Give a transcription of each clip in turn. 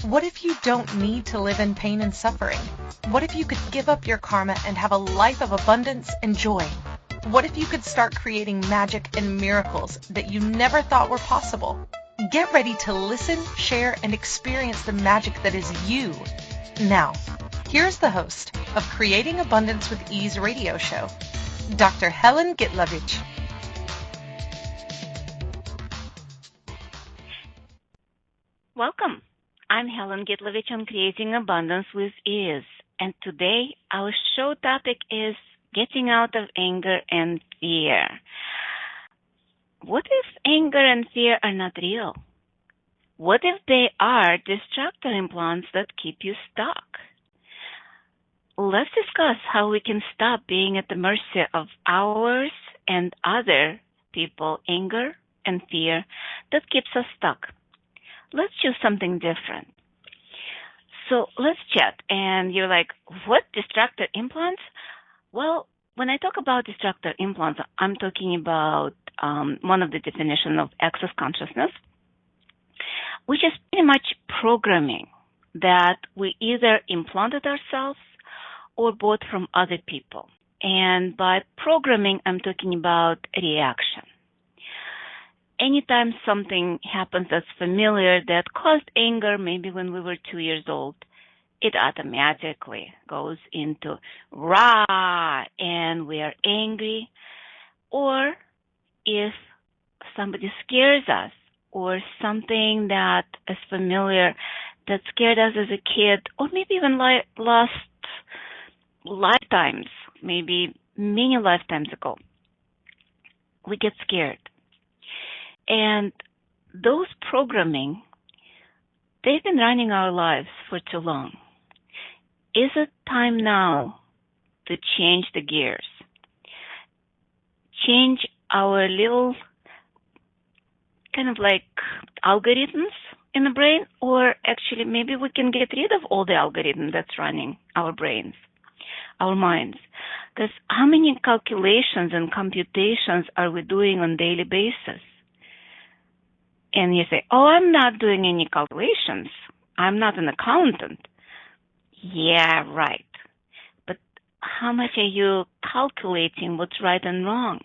What if you don't need to live in pain and suffering? What if you could give up your karma and have a life of abundance and joy? What if you could start creating magic and miracles that you never thought were possible? Get ready to listen, share, and experience the magic that is you. Now, here's the host of Creating Abundance with Ease radio show, Dr. Helen Gitlevich. Welcome. I'm Helen Gitlevich on Creating Abundance with Ease, and today our show topic is getting out of anger and fear. What if anger and fear are not real? What if they are distractor implants that keep you stuck? Let's discuss how we can stop being at the mercy of ours and other people's anger and fear that keeps us stuck. Let's choose something different. So let's chat. And you're like, what, distractor implants? Well, when I talk about distractor implants, I'm talking about one of the definitions of access consciousness, which is pretty much programming that we either implanted ourselves or bought from other people. And by programming, I'm talking about reaction. Anytime something happens that's familiar that caused anger, maybe when we were 2 years old, it automatically goes into rah, and we are angry. Or if somebody scares us, or something that is familiar that scared us as a kid, or maybe even last lifetimes, maybe many lifetimes ago, we get scared. And those programming, they've been running our lives for too long. Is it time now to change the gears? Change our little kind of like algorithms in the brain, or actually maybe we can get rid of all the algorithm that's running our brains, our minds. Because how many calculations and computations are we doing on a daily basis? And you say, oh, I'm not doing any calculations. I'm not an accountant. Yeah, right. But how much are you calculating what's right and wrong?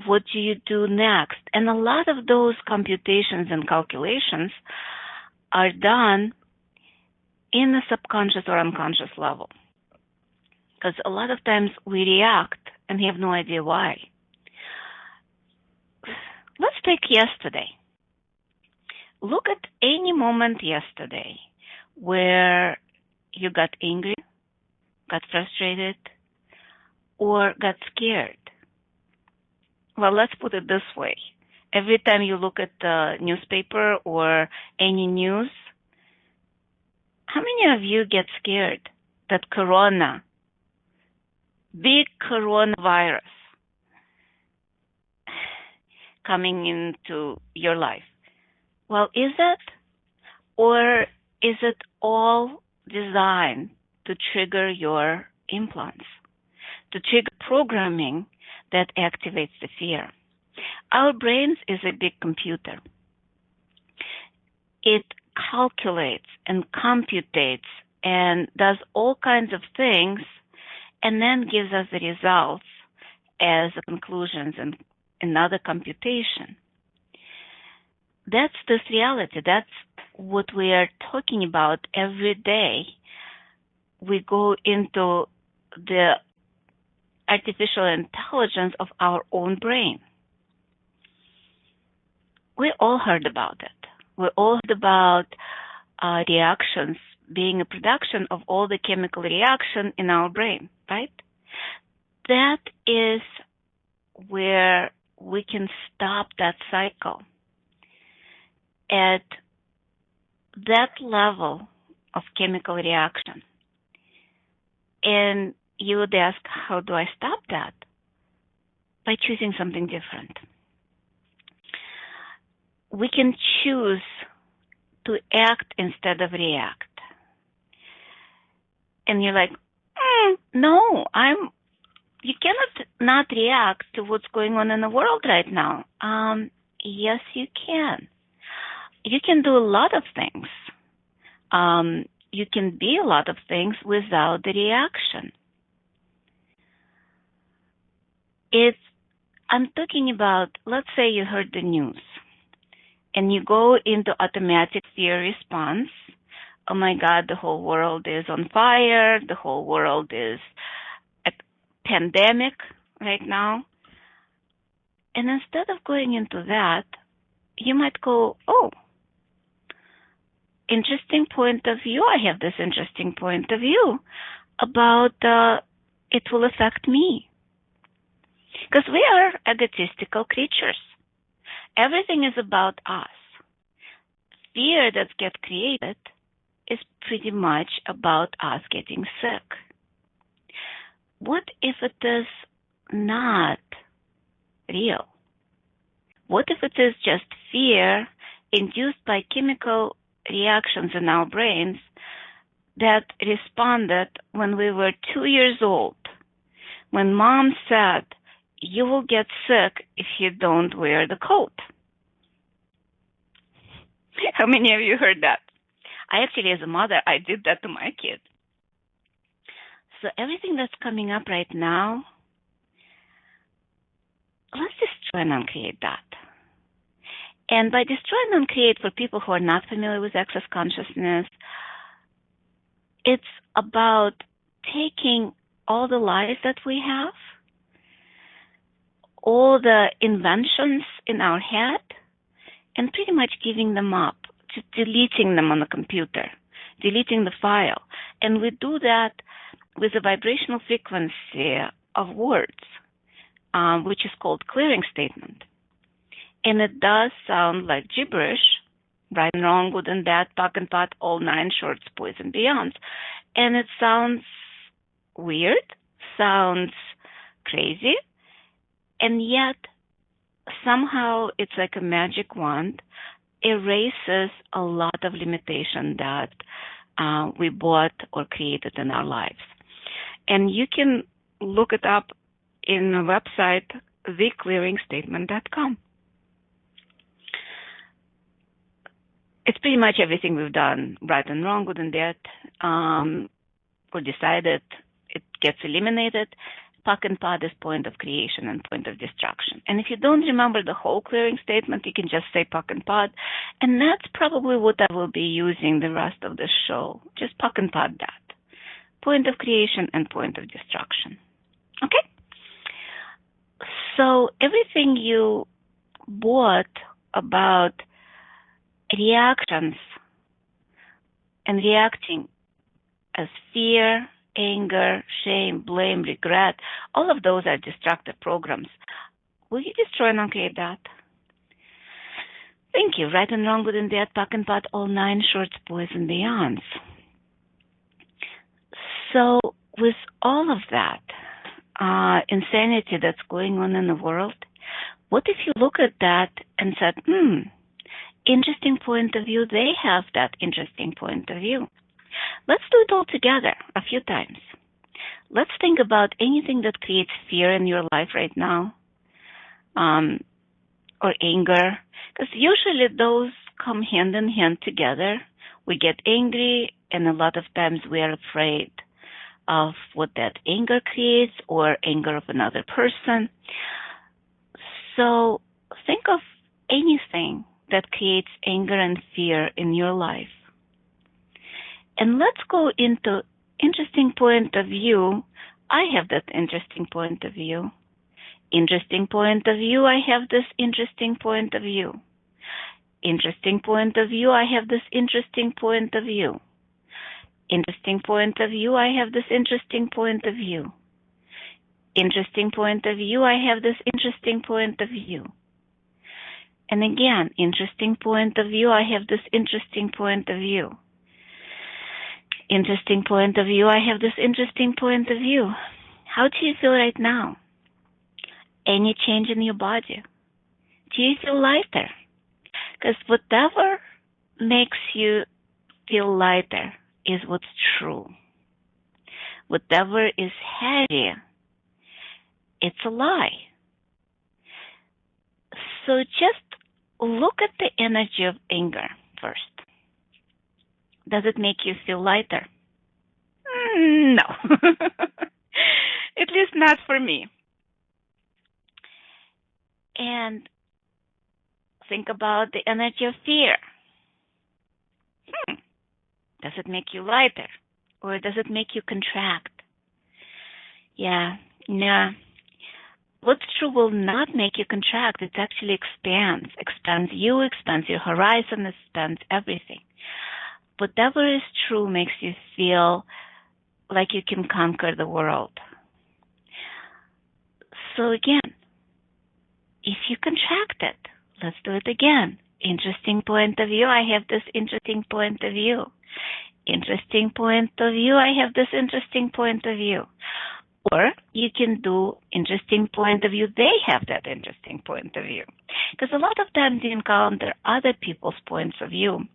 What do you do next? And a lot of those computations and calculations are done in the subconscious or unconscious level. Because a lot of times we react and have no idea why. Let's take yesterday. Look at any moment yesterday where you got angry, got frustrated, or got scared. Well, let's put it this way. Every time you look at the newspaper or any news, how many of you get scared that big coronavirus coming into your life? Well, is it? Or is it all designed to trigger your implants, to trigger programming that activates the fear? Our brains is a big computer. It calculates and computates and does all kinds of things and then gives us the results as conclusions and another computation. That's this reality. That's what we are talking about every day. We go into the artificial intelligence of our own brain. We all heard about it. We all heard about reactions being a production of all the chemical reaction in our brain, right? That is where we can stop that cycle. At that level of chemical reaction. And you would ask, how do I stop that? By choosing something different. We can choose to act instead of react. And you're like, no, you cannot not react to what's going on in the world right now. Yes, you can. You can do a lot of things. You can be a lot of things without the reaction. I'm talking about, let's say you heard the news and you go into automatic fear response. Oh my God, the whole world is on fire. The whole world is a pandemic right now. And instead of going into that, you might go, oh, interesting point of view. I have this interesting point of view about it will affect me. Because we are egotistical creatures. Everything is about us. Fear that gets created is pretty much about us getting sick. What if it is not real? What if it is just fear induced by chemical reactions in our brains that responded when we were 2 years old, when mom said, you will get sick if you don't wear the coat? How many of you heard that? I actually, as a mother, I did that to my kids. So everything that's coming up right now, let's destroy and uncreate that. And by destroy and uncreate, for people who are not familiar with access consciousness, it's about taking all the lies that we have, all the inventions in our head, and pretty much giving them up, just deleting them on the computer, deleting the file. And we do that with a vibrational frequency of words, which is called clearing statement. And it does sound like gibberish, right and wrong, good and bad, puck and pot, all nine shorts, boys and beyonds. And it sounds weird, sounds crazy, and yet somehow it's like a magic wand, erases a lot of limitation that we bought or created in our lives. And you can look it up in the website, theclearingstatement.com. It's pretty much everything we've done, right and wrong, good and bad, or decided, it gets eliminated. Puck and pod is point of creation and point of destruction. And if you don't remember the whole clearing statement, you can just say puck and pod. And that's probably what I will be using the rest of the show. Just puck and pod that. Point of creation and point of destruction. Okay? So everything you bought about reactions and reacting as fear, anger, shame, blame, regret, all of those are destructive programs. Will you destroy and uncreate that? Thank you. Right and wrong, good and bad, puck and pot, all nine shorts, boys and beyonds. So with all of that insanity that's going on in the world, what if you look at that and said, interesting point of view, they have that interesting point of view. Let's do it all together a few times. Let's think about anything that creates fear in your life right now, or anger, because usually those come hand in hand together. We get angry, and a lot of times we are afraid of what that anger creates or anger of another person. So think of anything that creates anger and fear in your life. And let's go into interesting point of view. I have that interesting point of view. Interesting point of view, I have this interesting point of view. Interesting point of view, I have this interesting point of view. Interesting point of view, I have this interesting point of view. Interesting point of view, I have this interesting point of view. And again, interesting point of view, I have this interesting point of view. Interesting point of view, I have this interesting point of view. How do you feel right now? Any change in your body? Do you feel lighter? Because whatever makes you feel lighter is what's true. Whatever is heavy, it's a lie. So just look at the energy of anger first. Does it make you feel lighter? No. At least not for me. And think about the energy of fear. Does it make you lighter? Or does it make you contract? Yeah, no. What's true will not make you contract. It actually expands. Expands you, expands your horizon, expands everything. Whatever is true makes you feel like you can conquer the world. So again, if you contract it, let's do it again. Interesting point of view. I have this interesting point of view. Interesting point of view. I have this interesting point of view. Or you can do interesting point of view. They have that interesting point of view. Because a lot of times you encounter other people's points of view,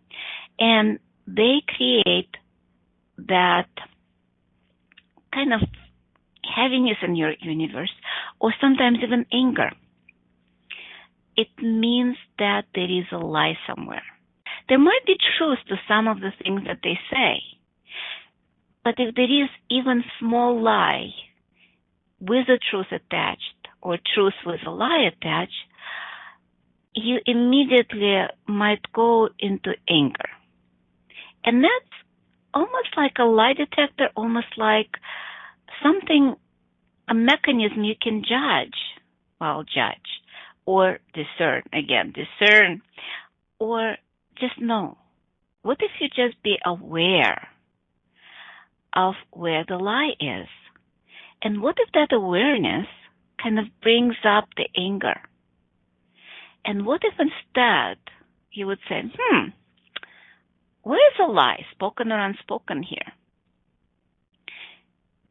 and they create that kind of heaviness in your universe, or sometimes even anger. It means that there is a lie somewhere. There might be truth to some of the things that they say, but if there is even small lie with a truth attached, or truth with a lie attached, you immediately might go into anger. And that's almost like a lie detector, almost like something, a mechanism you can judge, or discern, or just know. What if you just be aware of where the lie is? And what if that awareness kind of brings up the anger? And what if instead you would say, where is the lie, spoken or unspoken here?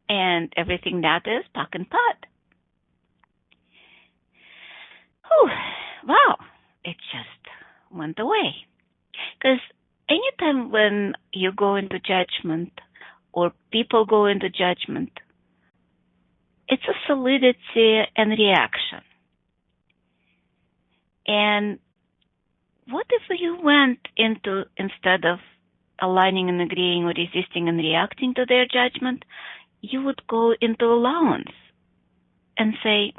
And everything that is, puck and pot. Wow, it just went away. Because anytime when you go into judgment, or people go into judgment, it's a solidity and reaction. And what if you went into, instead of aligning and agreeing or resisting and reacting to their judgment, you would go into allowance and say,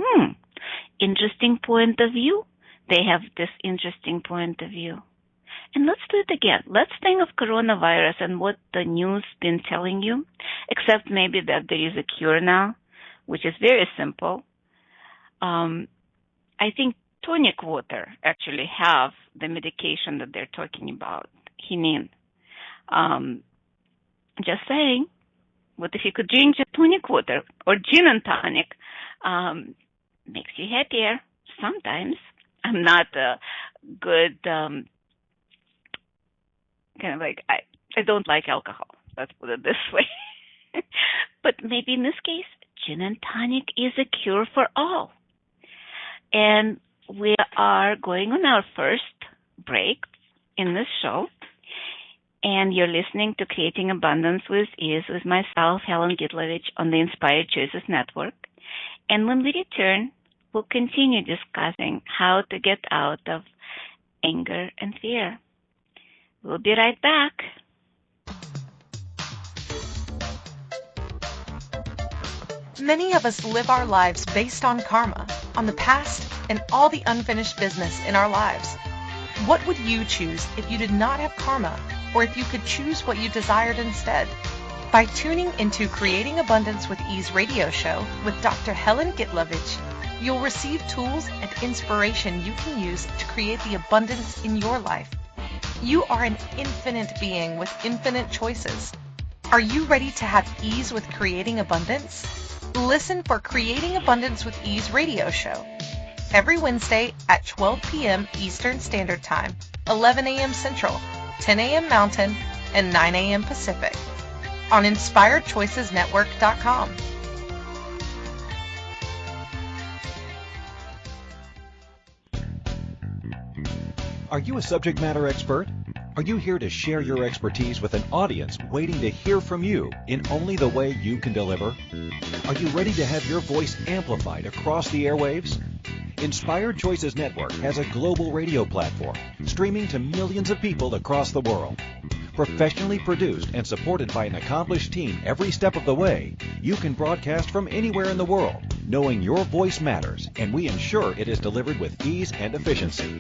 interesting point of view. They have this interesting point of view. And let's do it again. Let's think of coronavirus and what the news been telling you, except maybe that there is a cure now, which is very simple. I think tonic water actually have the medication that they're talking about, quinine. Just saying, what if you could drink just tonic water or gin and tonic? Makes you happier sometimes. I'm not a good, kind of like, I don't like alcohol. Let's put it this way. But maybe in this case, gin and tonic is a cure for all. And we are going on our first break in this show. And you're listening to Creating Abundance with Ease with myself, Helen Gitlevich, on the Inspired Choices Network. And when we return, we'll continue discussing how to get out of anger and fear. We'll be right back. Many of us live our lives based on karma, on the past, and all the unfinished business in our lives. What would you choose if you did not have karma, or if you could choose what you desired instead? By tuning into Creating Abundance with Ease radio show with Dr. Helen Gitlevich, you'll receive tools and inspiration you can use to create the abundance in your life. You are an infinite being with infinite choices. Are you ready to have ease with creating abundance? Listen for Creating Abundance with Ease radio show every Wednesday at 12 p.m. Eastern Standard Time, 11 a.m. Central, 10 a.m. Mountain, and 9 a.m. Pacific on InspiredChoicesNetwork.com. Are you a subject matter expert? Are you here to share your expertise with an audience waiting to hear from you in only the way you can deliver? Are you ready to have your voice amplified across the airwaves? Inspired Choices Network has a global radio platform streaming to millions of people across the world. Professionally produced and supported by an accomplished team every step of the way, you can broadcast from anywhere in the world, knowing your voice matters, and we ensure it is delivered with ease and efficiency.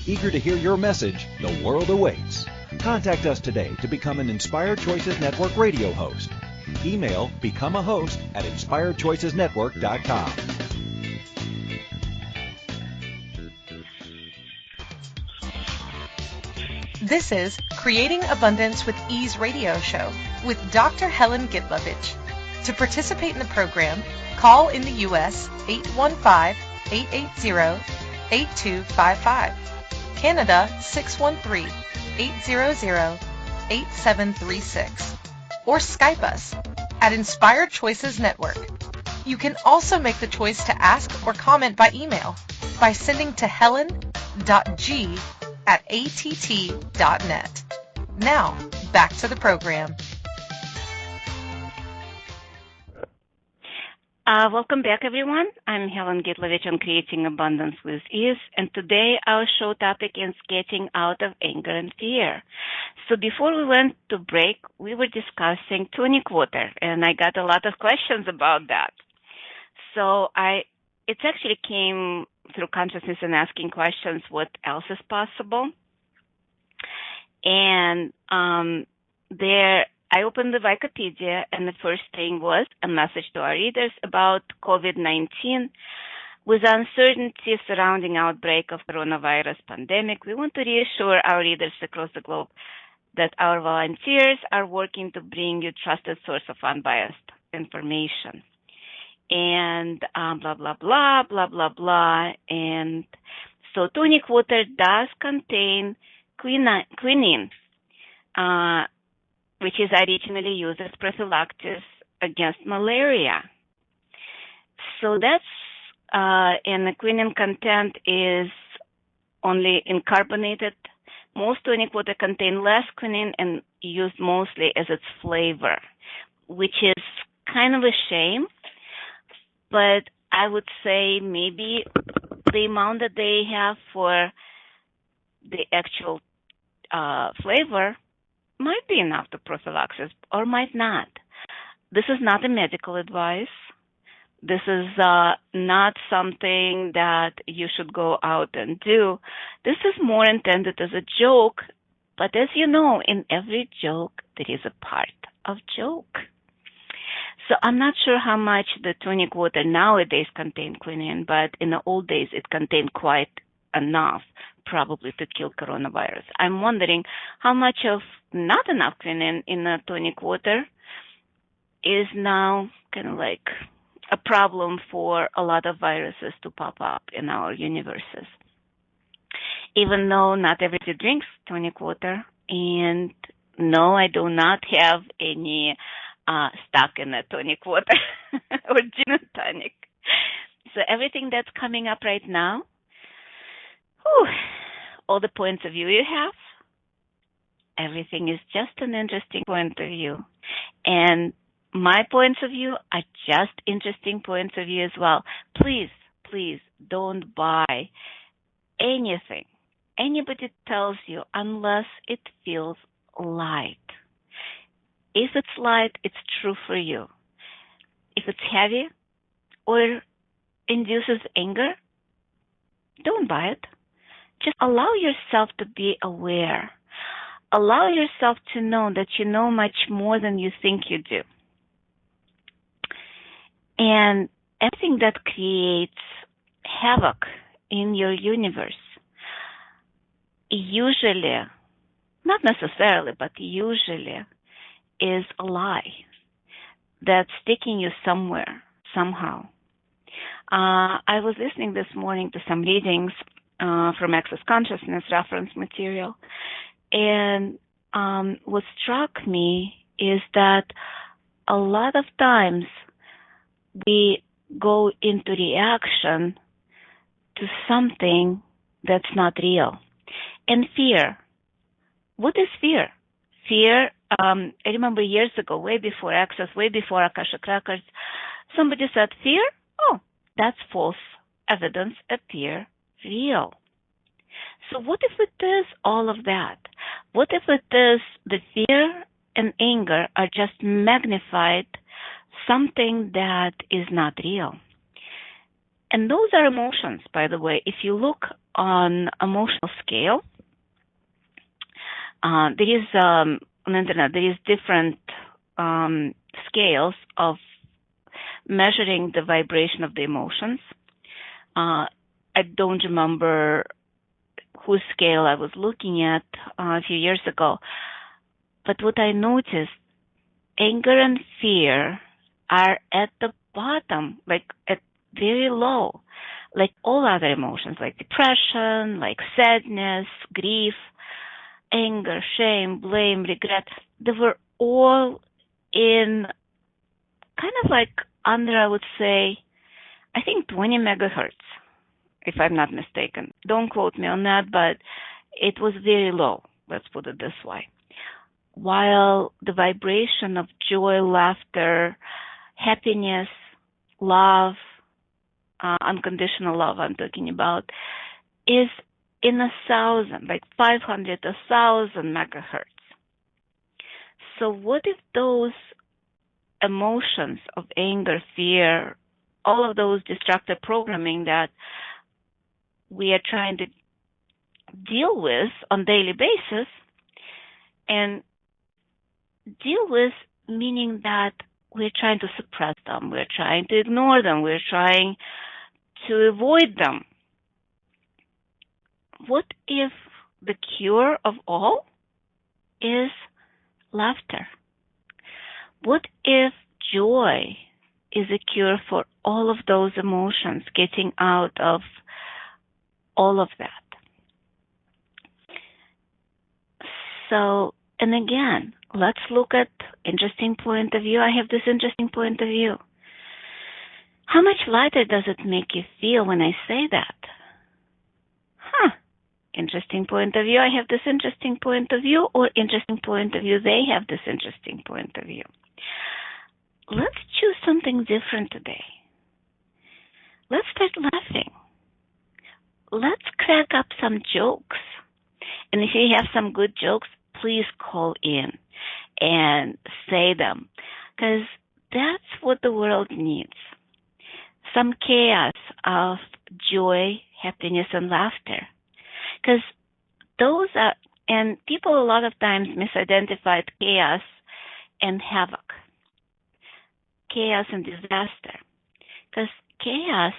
Eager to hear your message, the world awaits. Contact us today to become an Inspired Choices Network radio host. Email becomeahost@inspiredchoicesnetwork.com. This is Creating Abundance with Ease radio show with Dr. Helen Gitlevich. To participate in the program, call in the U.S. 815-880-8255, Canada 613-800-8736, or Skype us at Inspired Choices Network. You can also make the choice to ask or comment by email by sending to helen.g@att.net. Now, back to the program. Welcome back, everyone. I'm Helen Gitlevich on Creating Abundance with Ease, and today our show topic is getting out of anger and fear. So before we went to break, we were discussing tonic water, and I got a lot of questions about that. So it actually came through consciousness and asking questions, what else is possible? And I opened the Wikipedia, and the first thing was a message to our readers about COVID-19. With uncertainty surrounding outbreak of coronavirus pandemic, we want to reassure our readers across the globe that our volunteers are working to bring you trusted source of unbiased information. And blah, blah, blah, blah, blah, blah. And so tonic water does contain quinine, which is originally used as prophylaxis against malaria. So that's, and the quinine content is only in carbonated. Most tonic water contain less quinine and used mostly as its flavor, which is kind of a shame. But I would say maybe the amount that they have for the actual flavor might be enough to prophylaxis or might not. This is not a medical advice. This is not something that you should go out and do. This is more intended as a joke, but as you know, in every joke, there is a part of joke. So I'm not sure how much the tonic water nowadays contain quinine, but in the old days it contained quite enough, probably to kill coronavirus. I'm wondering how much of not enough quinine in the tonic water is now kind of like a problem for a lot of viruses to pop up in our universes. Even though not everybody drinks tonic water, and no, I do not have any stock in the tonic water or gin and tonic. So everything that's coming up right now, all the points of view you have, everything is just an interesting point of view. And my points of view are just interesting points of view as well. Please, please don't buy anything anybody tells you unless it feels light. If it's light, it's true for you. If it's heavy or induces anger, don't buy it. Just allow yourself to be aware. Allow yourself to know that you know much more than you think you do. And everything that creates havoc in your universe usually, not necessarily, but usually is a lie that's taking you somewhere, somehow. I was listening this morning to some readings from Access Consciousness reference material, and what struck me is that a lot of times we go into reaction to something that's not real. And fear. What is fear? Fear, I remember years ago, way before Access, way before Akashic Records, somebody said, fear? Oh, that's false evidence appear real. So what if it is all of that? What if it is the fear and anger are just magnified something that is not real? And those are emotions, by the way. If you look on emotional scale, there is on the internet there is different scales of measuring the vibration of the emotions. I don't remember whose scale I was looking at a few years ago, but what I noticed, anger and fear are at the bottom, like at very low, like all other emotions, like depression, like sadness, grief, anger, shame, blame, regret. They were all in kind of like under, I would say, I think 20 megahertz, if I'm not mistaken. Don't quote me on that, but it was very low, let's put it this way. While the vibration of joy, laughter, happiness, love, unconditional love I'm talking about, is in 1,000, like 500, 1,000 megahertz. So what if those emotions of anger, fear, all of those destructive programming that we are trying to deal with on a daily basis, and deal with meaning that we're trying to suppress them, we're trying to ignore them, we're trying to avoid them. What if the cure of all is laughter? What if joy is a cure for all of those emotions, getting out of all of that? So, and again, let's look at interesting point of view. I have this interesting point of view. How much lighter does it make you feel when I say that? Interesting point of view. I have this interesting point of view, or interesting point of view. They have this interesting point of view. Let's choose something different today. Let's start laughing. Let's crack up some jokes. And if you have some good jokes, please call in and say them, because that's what the world needs. Some chaos of joy, happiness, and laughter. Because those are, and people a lot of times misidentified chaos and havoc, chaos and disaster. Because chaos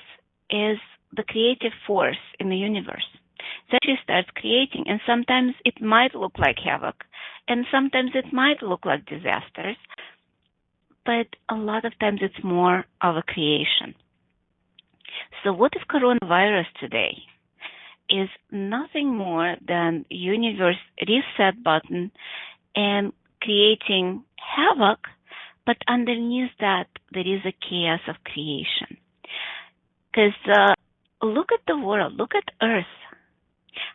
is the creative force in the universe that actually starts creating, and sometimes it might look like havoc, and sometimes it might look like disasters, but a lot of times it's more of a creation. So what if coronavirus today is nothing more than universe reset button and creating havoc, but underneath that there is a chaos of creation. Because look at the world, look at Earth.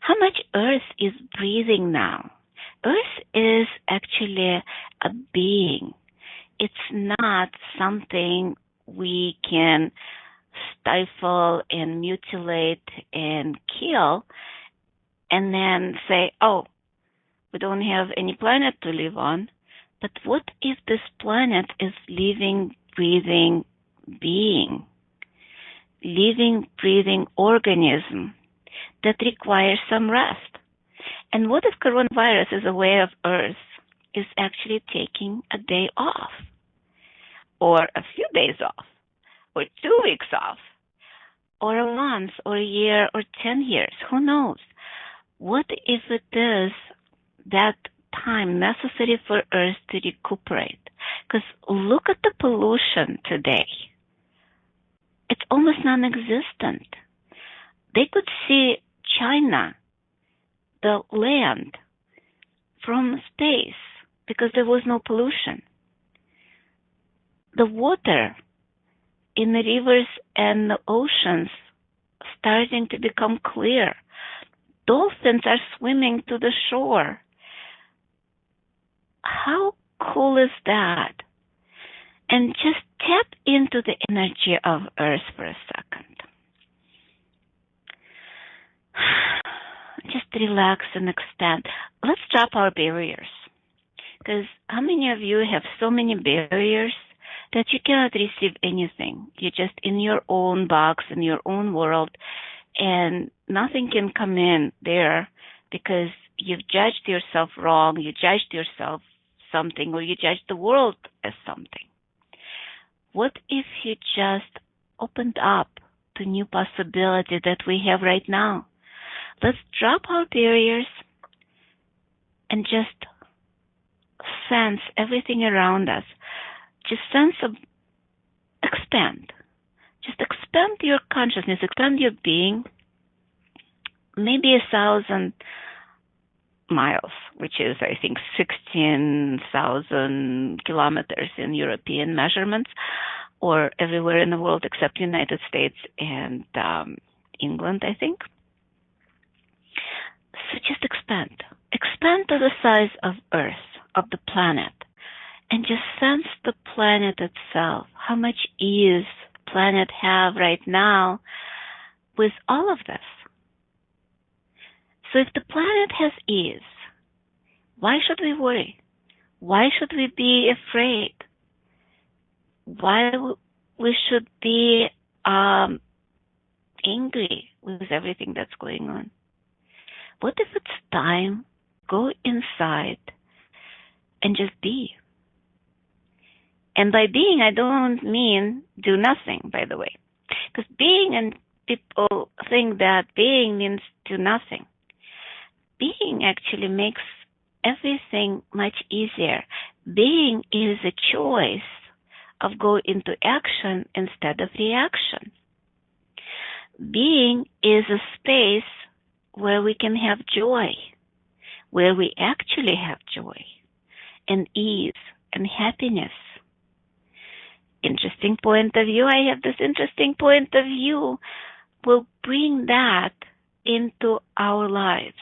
How much Earth is breathing now? Earth is actually a being. It's not something we can stifle and mutilate and kill and then say, oh, we don't have any planet to live on. But what if this planet is living, breathing being, living, breathing organism that requires some rest? And what if coronavirus is a way of Earth is actually taking a day off, or a few days off, or 2 weeks off, or a month, or a year, or 10 years? Who knows? What if it is that time necessary for Earth to recuperate? Because look at the pollution today. It's almost non-existent. They could see China, the land, from space because there was no pollution. The water in the rivers and the oceans starting to become clear. Dolphins are swimming to the shore. How cool is that? And just tap into the energy of Earth for a second. just relax and expand. Let's drop our barriers. Because how many of you have so many barriers that you cannot receive anything? You're just in your own box, in your own world, and nothing can come in there because you've judged yourself wrong, you judged yourself something, or you judged the world as something. What if you just opened up to new possibility that we have right now? Let's drop our barriers and just sense everything around us. Just sense of expand. Just expand your consciousness, expand your being, maybe 1,000 miles, which is, I think, 16,000 kilometers in European measurements, or everywhere in the world except United States and England, I think. So just expand. Expand to the size of Earth, of the planet, and just sense the planet itself, how much ease planet have right now with all of this. So if the planet has ease, why should we worry? Why should we be afraid? Why we should be angry with everything that's going on? What if it's time to go inside and just be? And by being, I don't mean do nothing, by the way. Because being, and people think that being means do nothing. Being actually makes everything much easier. Being is a choice of go into action instead of reaction. Being is a space where we can have joy, where we actually have joy and ease and happiness. Interesting point of view. I have this interesting point of view. We'll bring that into our lives.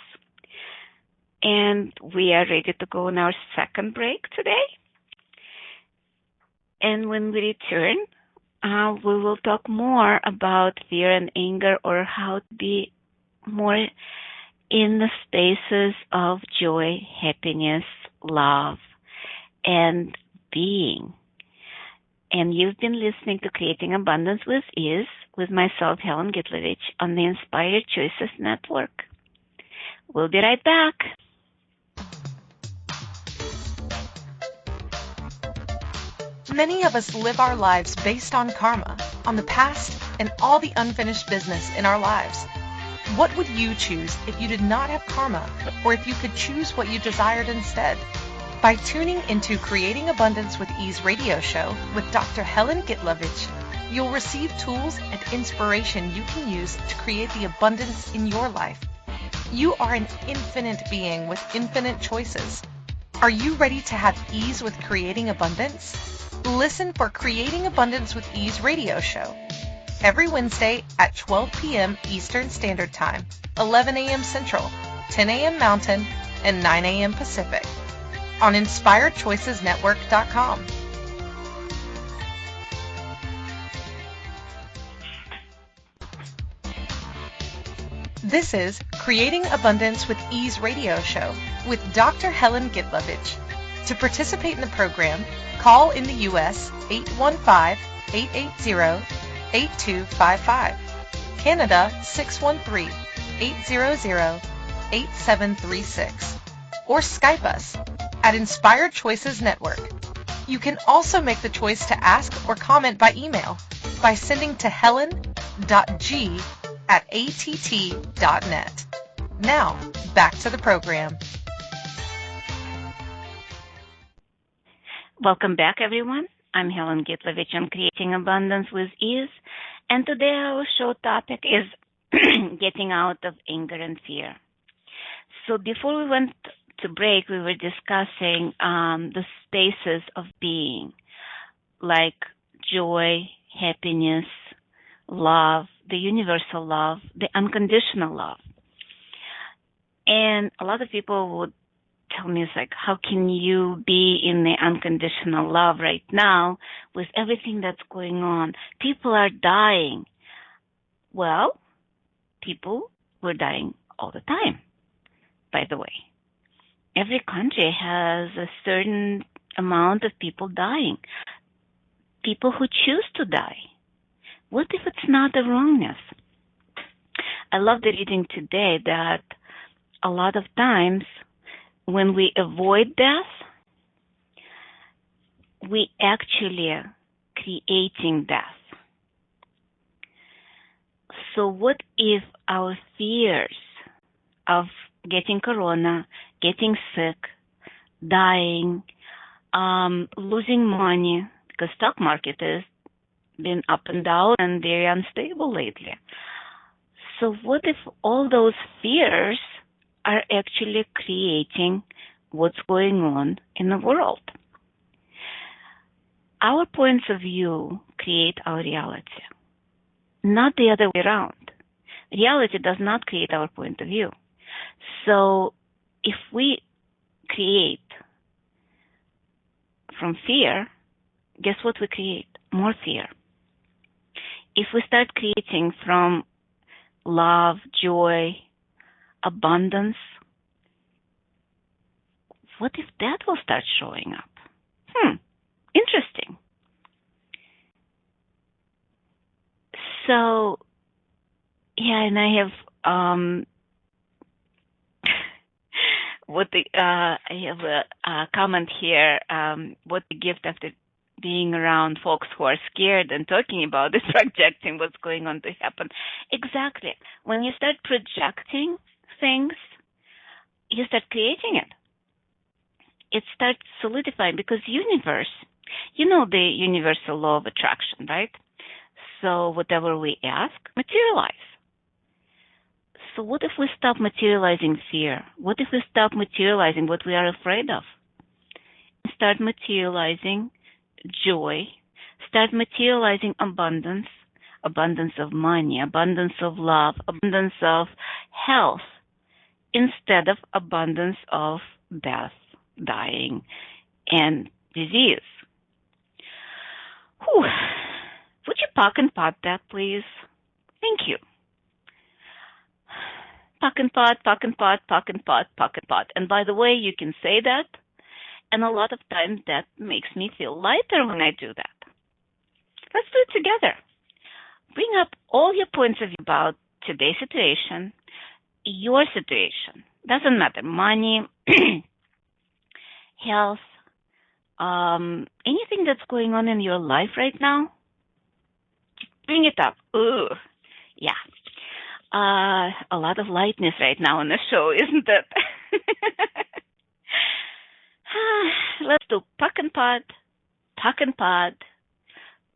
And we are ready to go on our second break today. And when we return, we will talk more about fear and anger, or how to be more in the spaces of joy, happiness, love, and being. And you've been listening to Creating Abundance with Ease with myself, Helen Gitlevich, on the Inspired Choices Network. We'll be right back. Many of us live our lives based on karma, on the past, and all the unfinished business in our lives. What would you choose if you did not have karma, or if you could choose what you desired instead? By tuning into Creating Abundance with Ease radio show with Dr. Helen Gitlevich, you'll receive tools and inspiration you can use to create the abundance in your life. You are an infinite being with infinite choices. Are you ready to have ease with creating abundance? Listen for Creating Abundance with Ease radio show every Wednesday at 12 p.m. Eastern Standard Time, 11 a.m. Central, 10 a.m. Mountain, and 9 a.m. Pacific on InspiredChoicesNetwork.com. This is Creating Abundance with Ease radio show with Dr. Helen Gitlevich. To participate in the program, call in the U.S. 815-880-8255, Canada 613-800-8736, or Skype us at Inspired Choices Network. You can also make the choice to ask or comment by email by sending to helen.g@att.net. Now, back to the program. Welcome back, everyone. I'm Helen Gitlevich on Creating Abundance with Ease, and today our show topic is getting out of anger and fear. So before we went to break, we were discussing the spaces of being, like joy, happiness, love, the universal love, the unconditional love. And a lot of people would tell me, it's like, how can you be in the unconditional love right now with everything that's going on? People are dying. Well, people were dying all the time. by the way. Every country has a certain amount of people dying, people who choose to die. What if it's not a wrongness? I love the reading today that a lot of times when we avoid death, we actually are creating death. So what if our fears of getting corona, getting sick, dying, losing money, because stock market has been up and down and very unstable lately. So what if all those fears are actually creating what's going on in the world? Our points of view create our reality, not the other way around. Reality does not create our point of view. So if we create from fear, guess what we create? More fear. If we start creating from love, joy, abundance, what if that will start showing up? Interesting. So, yeah, and I have I have a comment here. What the gift after being around folks who are scared and talking about this, projecting what's going on to happen. Exactly. When you start projecting things, you start creating it. It starts solidifying because universe, you know the universal law of attraction, right? So whatever we ask, materialize. So what if we stop materializing fear? What if we stop materializing what we are afraid of? Start materializing joy, start materializing abundance, abundance of money, abundance of love, abundance of health, instead of abundance of death, dying, and disease. Whew. Would you pock and pot that, please? Thank you. Pock and pot, pock and pot, pock and pot, pock and pot. And by the way, you can say that, and a lot of times that makes me feel lighter when I do that. Let's do it together. Bring up all your points of view about today's situation, your situation. Doesn't matter. Money, health, anything that's going on in your life right now. Bring it up. Ooh, yeah. A lot of lightness right now on the show, isn't it? Let's do puck and pot, puck and pot,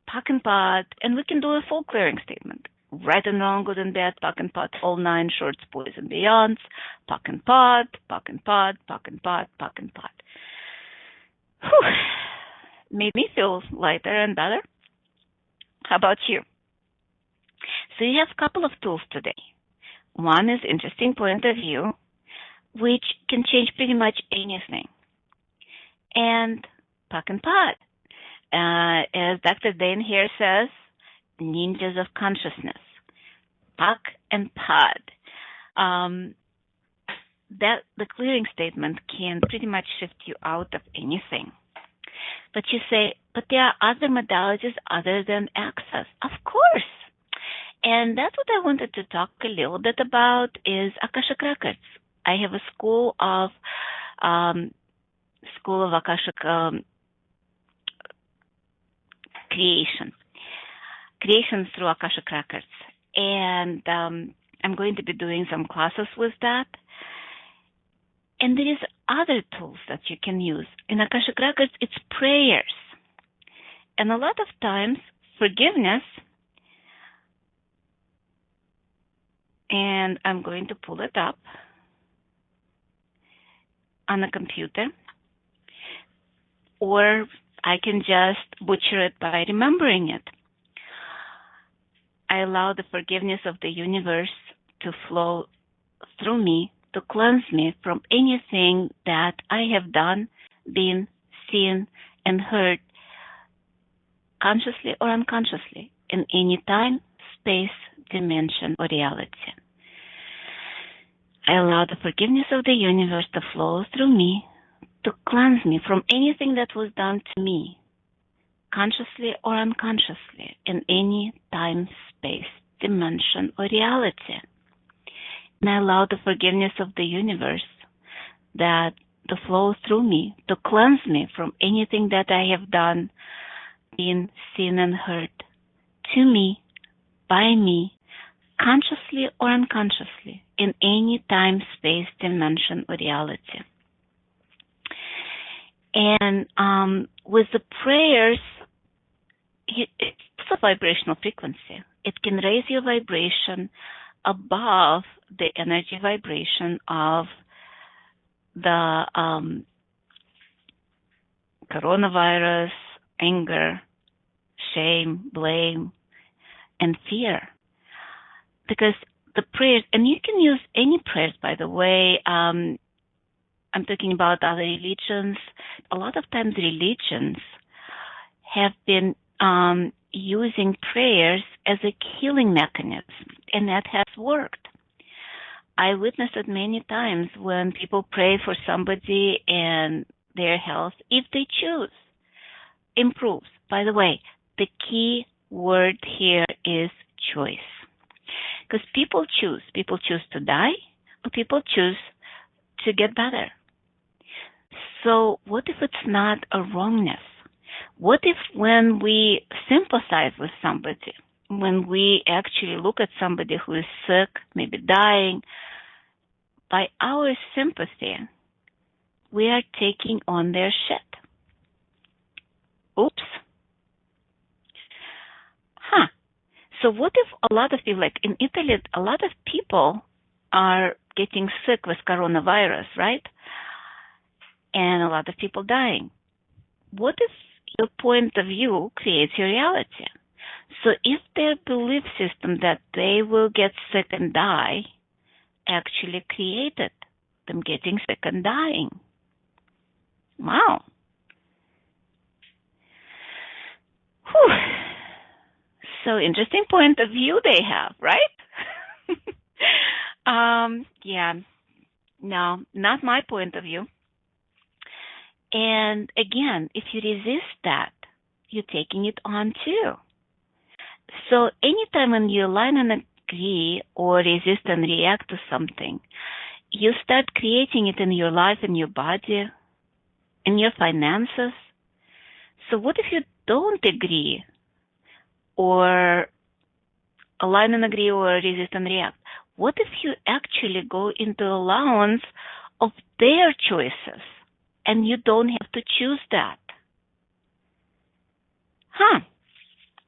puck and pot, and we can do a full clearing statement. Right and wrong, good and bad, puck and pot, all nine shorts, boys and beyonds, puck and pot, puck and pot, puck and pot, puck and pot. Whew. Made me feel lighter and better. How about you? So you have a couple of tools today. One is interesting point of view, which can change pretty much anything. And puck and pot. As Dr. Dane here says, ninjas of consciousness. Puck and pod. That the clearing statement can pretty much shift you out of anything. But you say, but there are other modalities other than access. Of course. And that's what I wanted to talk a little bit about is Akashic Records. I have a school of Akashic creation through Akashic Records. And I'm going to be doing some classes with that. And there is other tools that you can use. In Akashic Records, it's prayers. And a lot of times, forgiveness, and I'm going to pull it up on the computer, or I can just butcher it by remembering it. I allow the forgiveness of the universe to flow through me, to cleanse me from anything that I have done, been, seen, and heard, consciously or unconsciously, in any time, space, dimension, or reality. I allow the forgiveness of the universe to flow through me, to cleanse me from anything that was done to me, consciously or unconsciously, in any time, space, dimension, or reality. And I allow the forgiveness of the universe that to flow through me, to cleanse me from anything that I have done, been, seen, and heard, to me, by me, consciously or unconsciously, in any time, space, dimension, or reality. And with the prayers, it's a vibrational frequency. It can raise your vibration above the energy vibration of the coronavirus, anger, shame, blame, and fear. Because the prayers, and you can use any prayers, by the way. I'm talking about other religions. A lot of times religions have been using prayers as a healing mechanism, and that has worked. I witnessed it many times when people pray for somebody and their health, if they choose, improves. By the way, the key word here is choice. Because people choose. People choose to die, or people choose to get better. So what if it's not a wrongness? What if when we sympathize with somebody, when we actually look at somebody who is sick, maybe dying, by our sympathy, we are taking on their shit? Oops. So what if a lot of people, like in Italy, a lot of people are getting sick with coronavirus, right? And a lot of people dying. What if your point of view creates your reality? So if their belief system that they will get sick and die actually created them getting sick and dying. Wow. Whew. So interesting point of view they have, right? Yeah. No, not my point of view. And again, if you resist that, you're taking it on too. So anytime when you align and agree or resist and react to something, you start creating it in your life, in your body, in your finances. So what if you don't agree or align and agree or resist and react? What if you actually go into allowance of their choices and you don't have to choose that?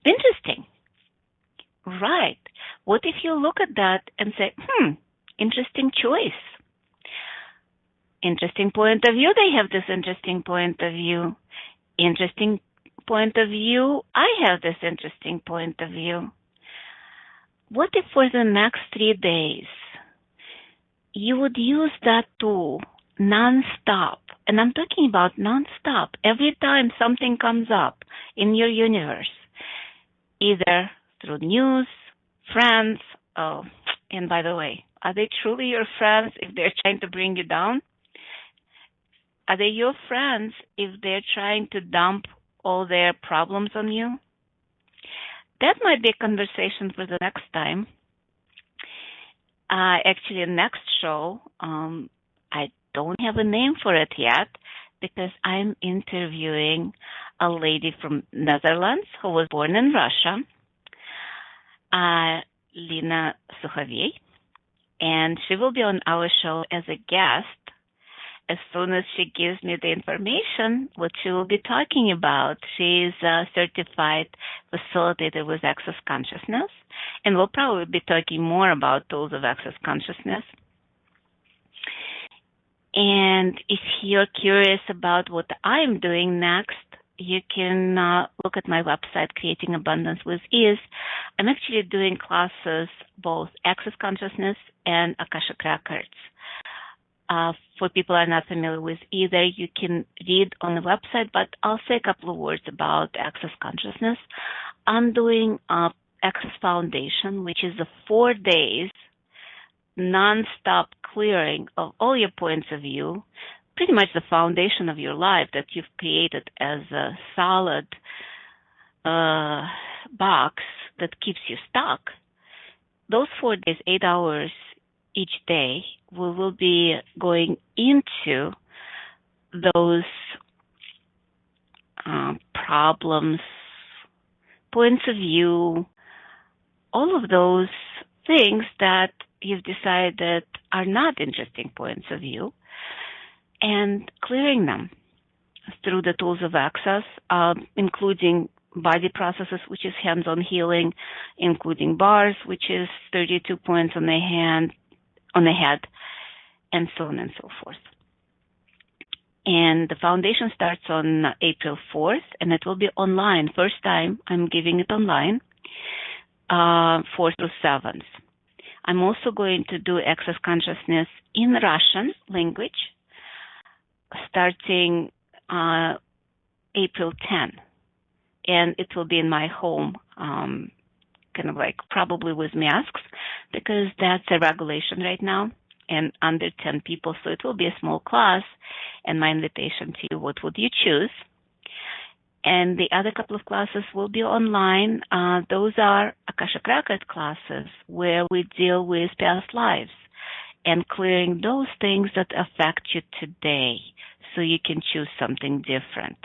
Interesting. Right. What if you look at that and say, interesting choice. Interesting point of view. They have this interesting point of view. Interesting point of view. I have this interesting point of view. What if for the next 3 days you would use that tool non-stop? And I'm talking about non-stop. Every time something comes up in your universe, either through news, friends, and by the way, are they truly your friends if they're trying to bring you down? Are they your friends if they're trying to dump all their problems on you? That might be a conversation for the next time. Actually, next show, I don't have a name for it yet because I'm interviewing a lady from Netherlands who was born in Russia, Lina Sukhavey, and she will be on our show as a guest as soon as she gives me the information what she will be talking about. She's a certified facilitator with Access Consciousness, and we'll probably be talking more about tools of Access Consciousness. And if you're curious about what I'm doing next, you can look at my website, Creating Abundance with Ease. I'm actually doing classes, both Access Consciousness and Akashic Records. For people who are not familiar with either, you can read on the website, but I'll say a couple of words about Access Consciousness. I'm doing Access Foundation, which is a 4 days non-stop clearing of all your points of view, pretty much the foundation of your life that you've created as a solid box that keeps you stuck. Those 4 days, 8 hours each day, we will be going into those problems, points of view, all of those things that you've decided are not interesting points of view, and clearing them through the tools of access, including body processes, which is hands-on healing, including bars, which is 32 points on the head, and so on and so forth. And the foundation starts on April 4th, and it will be online. First time I'm giving it online, 4th to 7th. I'm also going to do Access Consciousness in Russian language starting April 10. And it will be in my home, kind of like probably with masks, because that's a regulation right now, and under 10 people, so it will be a small class. And my invitation to you, what would you choose? And the other couple of classes will be online. Those are Akashic record classes where we deal with past lives and clearing those things that affect you today, so you can choose something different.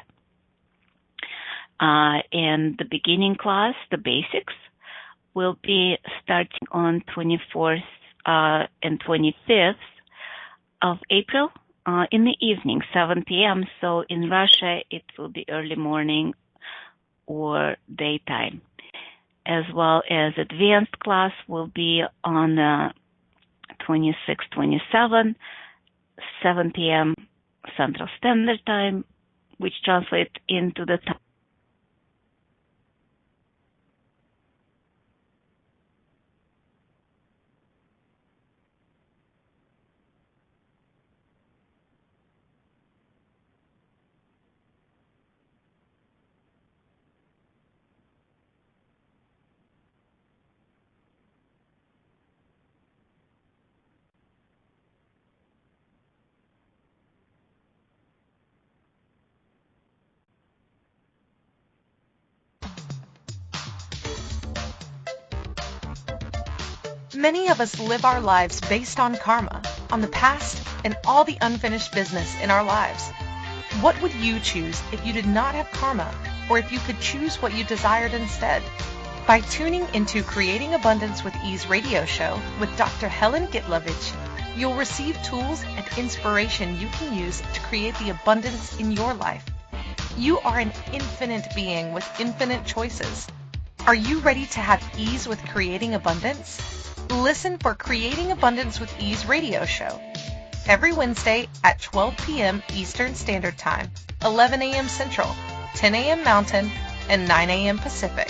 And the beginning class, the basics, will be starting on 24th and 25th of April in the evening, 7 p.m. So in Russia, it will be early morning or daytime. As well as advanced class will be on 26, 27, 7 p.m. Central Standard Time, which translates into the time. Many of us live our lives based on karma, on the past, and all the unfinished business in our lives. What would you choose if you did not have karma, or if you could choose what you desired instead? By tuning into Creating Abundance with Ease radio show with Dr. Helen Gitlevich, you'll receive tools and inspiration you can use to create the abundance in your life. You are an infinite being with infinite choices. Are you ready to have ease with creating abundance? Listen for Creating Abundance with Ease radio show every Wednesday at 12 p.m. Eastern Standard Time, 11 a.m. Central, 10 a.m. Mountain, and 9 a.m. Pacific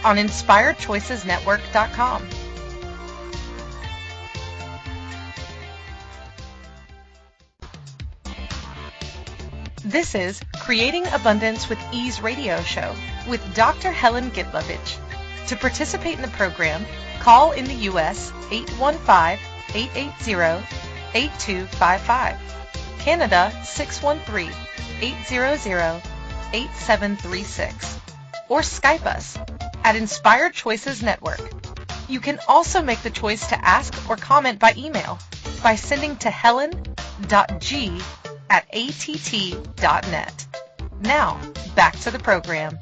on InspiredChoicesNetwork.com. This is Creating Abundance with Ease radio show with Dr. Helen Gitlevich. To participate in the program, call in the U.S. 815-880-8255, Canada 613-800-8736, or Skype us at Inspired Choices Network. You can also make the choice to ask or comment by email by sending to helen.g@att.net. Now, back to the program.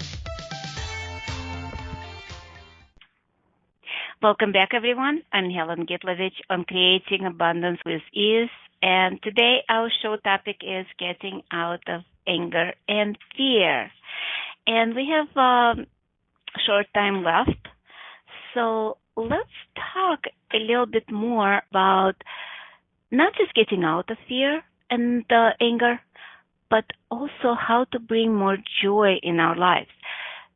Welcome back, everyone. I'm Helen Gitlevich on Creating Abundance with Ease, and today our show topic is getting out of anger and fear. And we have a short time left, so let's talk a little bit more about not just getting out of fear and anger, but also how to bring more joy in our lives,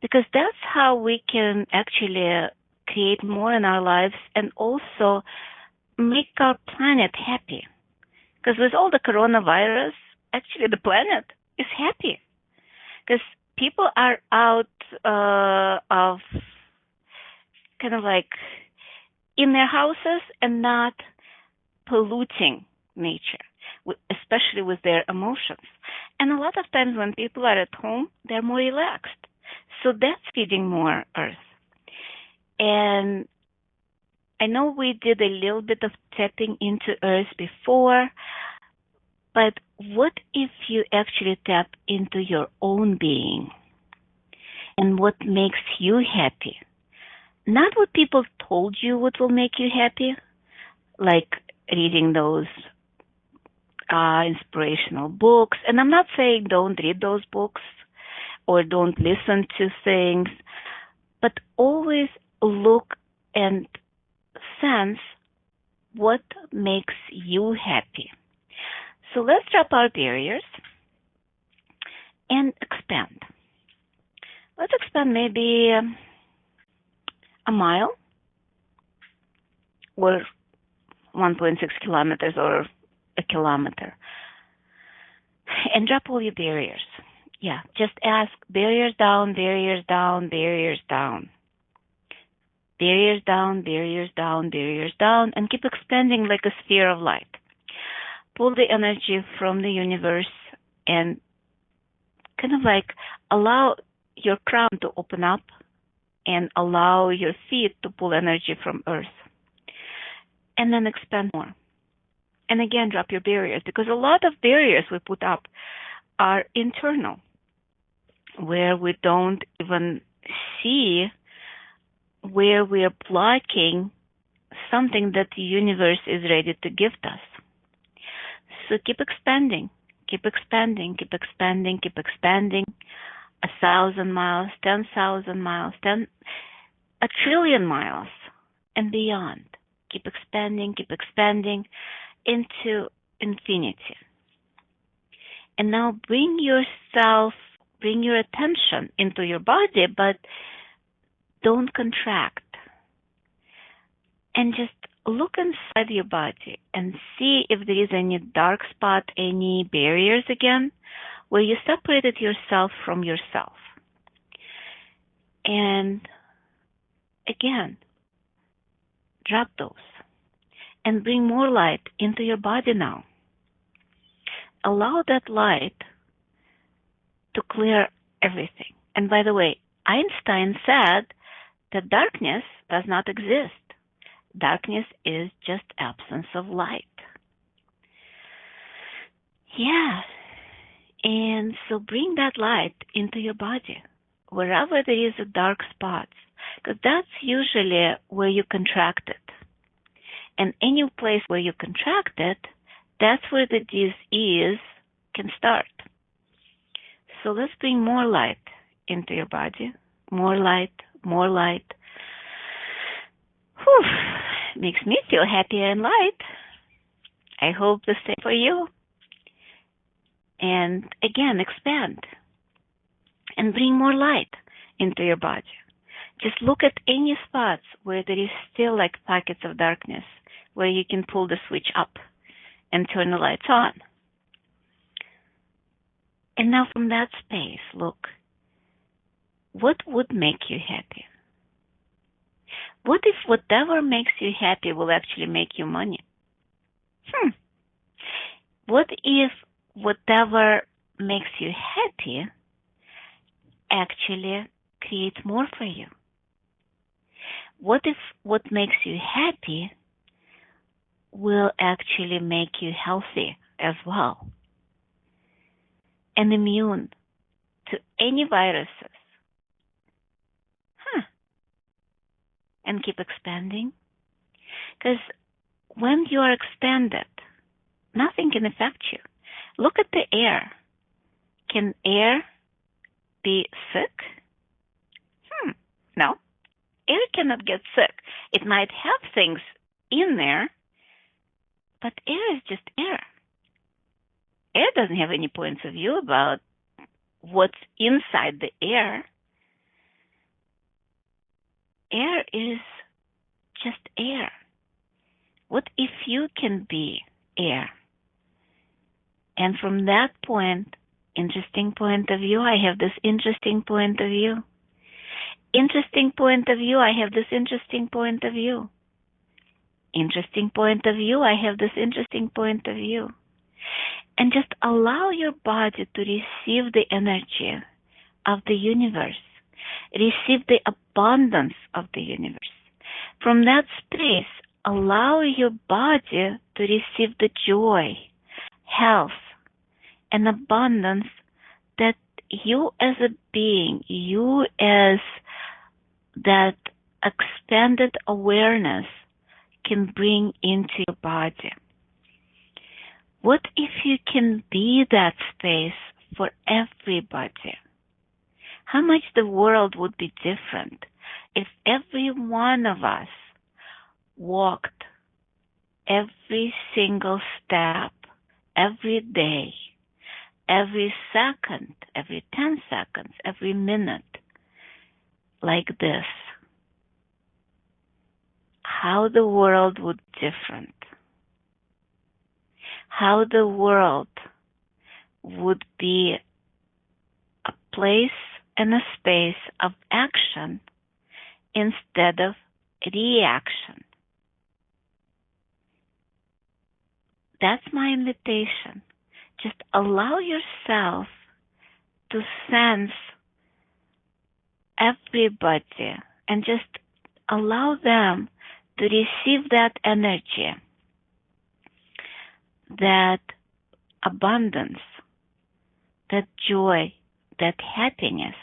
because that's how we can actually create more in our lives and also make our planet happy. Because with all the coronavirus, actually the planet is happy. Because people are out of kind of like in their houses and not polluting nature, especially with their emotions. And a lot of times when people are at home, they're more relaxed. So that's feeding more earth. And I know we did a little bit of tapping into earth before, but what if you actually tap into your own being and what makes you happy? Not what people told you what will make you happy, like reading those inspirational books. And I'm not saying don't read those books or don't listen to things, but always look and sense what makes you happy. So let's drop our barriers and expand. Let's expand maybe a mile or 1.6 kilometers or a kilometer, and drop all your barriers. Yeah, just ask barriers down, barriers down, barriers down. Barriers down, barriers down, barriers down, and keep expanding like a sphere of light. Pull the energy from the universe and kind of like allow your crown to open up and allow your feet to pull energy from earth. And then expand more. And again, drop your barriers, because a lot of barriers we put up are internal, where we don't even see where we are blocking something that the universe is ready to gift us. So keep expanding, keep expanding, keep expanding, keep expanding. 1,000 miles, 10,000 miles, 1 trillion miles, and beyond. Keep expanding into infinity. And now bring your attention into your body, but don't contract. And just look inside your body and see if there is any dark spot, any barriers again, where you separated yourself from yourself. And again, drop those and bring more light into your body now. Allow that light to clear everything. And by the way, Einstein said that darkness does not exist. Darkness is just absence of light. Yeah. And so bring that light into your body, wherever there is a dark spot, because that's usually where you contracted. And any place where you contracted, that's where the disease can start. So let's bring more light into your body. More light, more light. Whew. Makes me feel happy and light. I hope the same for you. And again, expand and bring more light into your body. Just look at any spots where there is still like pockets of darkness, where you can pull the switch up and turn the lights on. And now from that space, look, what would make you happy? What if whatever makes you happy will actually make you money? What if whatever makes you happy actually creates more for you? What if what makes you happy will actually make you healthy as well and immune to any viruses? And keep expanding. Because when you are expanded, nothing can affect you. Look at the air. Can air be sick? No. Air cannot get sick. It might have things in there, but air is just air. Air doesn't have any points of view about what's inside the air. Air is just air. What if you can be air? And from that interesting point of view, I have this interesting point of view. Interesting point of view, I have this interesting point of view. Interesting point of view. I have this interesting point of view. And just allow your body to receive the energy of the universe. Receive the abundance of the universe. From that space, allow your body to receive the joy, health, and abundance that you as a being, you as that expanded awareness can bring into your body. What if you can be that space for everybody? How much the world would be different if every one of us walked every single step, every day, every second, every 10 seconds, every minute, like this. How the world would be different. How the world would be a place and a space of action instead of reaction. That's my invitation. Just allow yourself to sense everybody and just allow them to receive that energy, that abundance, that joy, that happiness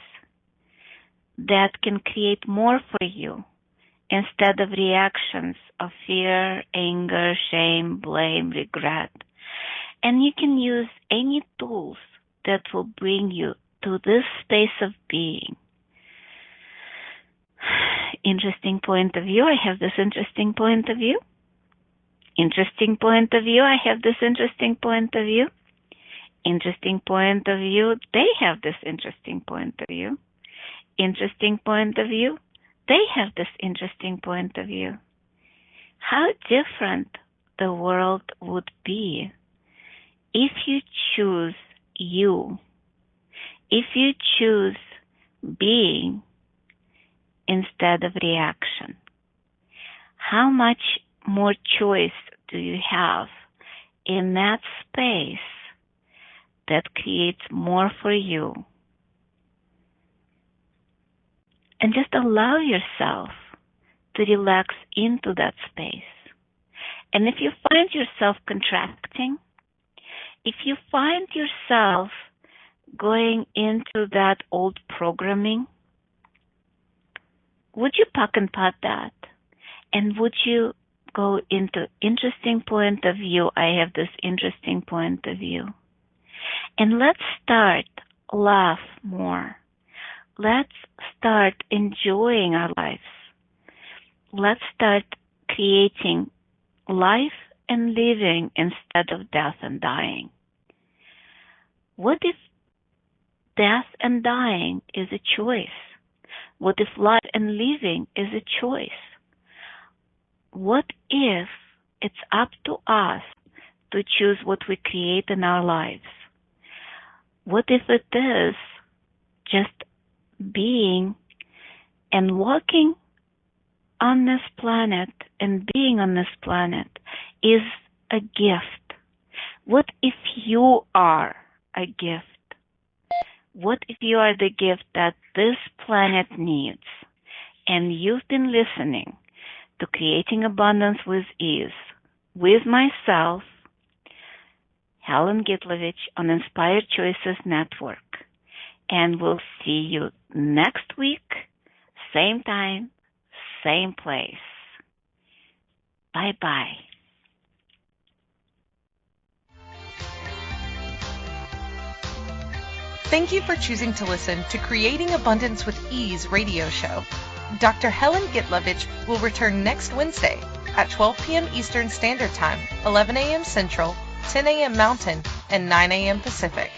that can create more for you instead of reactions of fear, anger, shame, blame, regret. And you can use any tools that will bring you to this space of being. Interesting point of view. I have this interesting point of view. Interesting point of view. I have this interesting point of view. Interesting point of view. They have this interesting point of view. Interesting point of view. They have this interesting point of view. How different the world would be if you choose you. If you choose being instead of reaction. How much more choice do you have in that space that creates more for you? And just allow yourself to relax into that space. And if you find yourself contracting, if you find yourself going into that old programming, would you pack and pot that? And would you go into interesting point of view? I have this interesting point of view. And let's start laugh more. Let's start enjoying our lives. Let's start creating life and living instead of death and dying. What if death and dying is a choice? What if life and living is a choice? What if it's up to us to choose what we create in our lives? What if it is just being and walking on this planet and being on this planet is a gift? What if you are a gift? What if you are the gift that this planet needs? And you've been listening to Creating Abundance with Ease with myself, Helen Gitlevich, on Inspired Choices Network. And we'll see you next week, same time, same place. Bye-bye. Thank you for choosing to listen to Creating Abundance with Ease radio show. Dr. Helen Gitlevich will return next Wednesday at 12 p.m. Eastern Standard Time, 11 a.m. Central, 10 a.m. Mountain, and 9 a.m. Pacific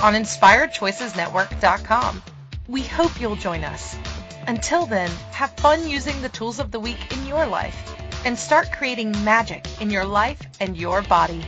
on InspiredChoicesNetwork.com. We hope you'll join us. Until then, have fun using the tools of the week in your life and start creating magic in your life and your body.